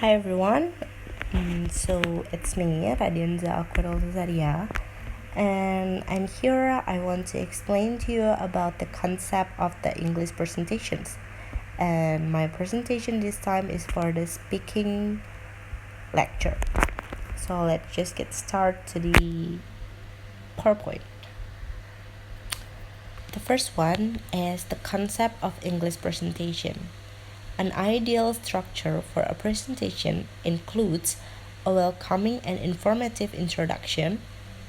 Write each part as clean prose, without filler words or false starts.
Hi everyone. So it's me, Radianza Aquarel Zaria, and I'm here. I want to explain to you about the concept of the English presentations. And my presentation this time is for the speaking lecture. So let's just get started to the PowerPoint. The first one is the concept of English presentation. An ideal structure for a presentation includes a welcoming and informative introduction,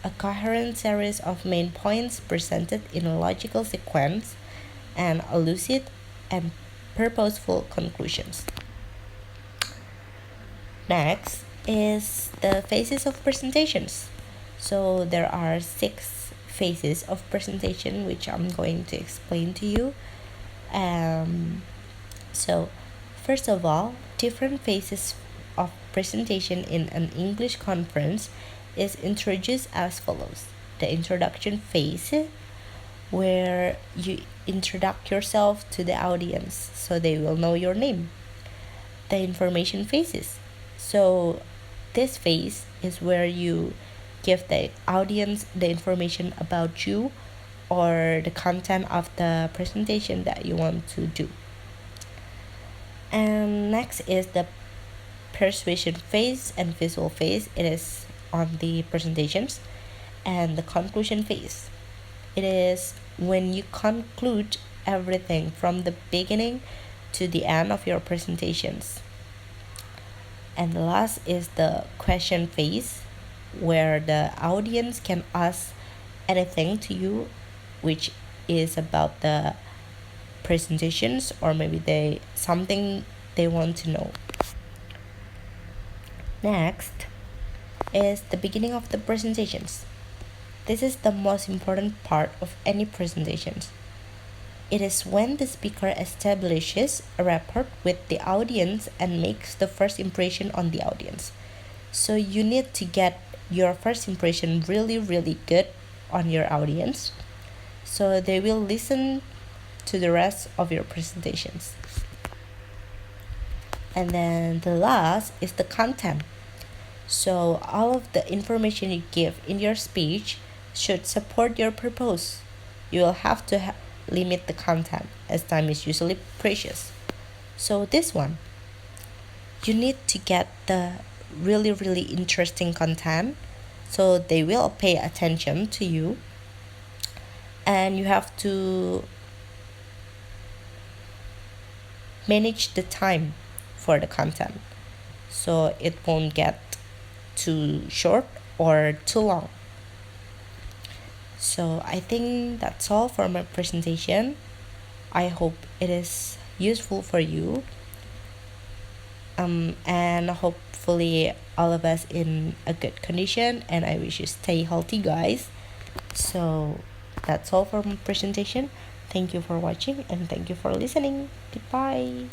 a coherent series of main points presented in a logical sequence, and a lucid and purposeful conclusions. Next is the phases of presentations. So there are 6 phases of presentation which I'm going to explain to you. So, first of all, different phases of presentation in an English conference is introduced as follows. The introduction phase, where you introduce yourself to the audience so they will know your name. The information phases. So, this phase is where you give the audience the information about you or the content of the presentation that you want to do. And next is the persuasion phase and visual phase. It is on the presentations. And the conclusion phase. It is when you conclude everything from the beginning to the end of your presentations. And the last is the question phase, where the audience can ask anything to you, which is about the presentations or maybe something they want to know. Next is the beginning of the presentations. This is the most important part of any presentations. It is when the speaker establishes a rapport with the audience and makes the first impression on the audience. So you need to get your first impression really good on your audience, so they will listen to the rest of your presentations. And then the last is the content. So all of the information you give in your speech should support your purpose. You will have to limit the content, as time is usually precious. So this one, you need to get the really interesting content so they will pay attention to you, and you have to manage the time for the content so it won't get too short or too long. So I think that's all for my presentation. I hope it is useful for you, and hopefully all of us in a good condition, and I wish you stay healthy, guys. So that's all for my presentation. Thank you for watching and thank you for listening. Goodbye.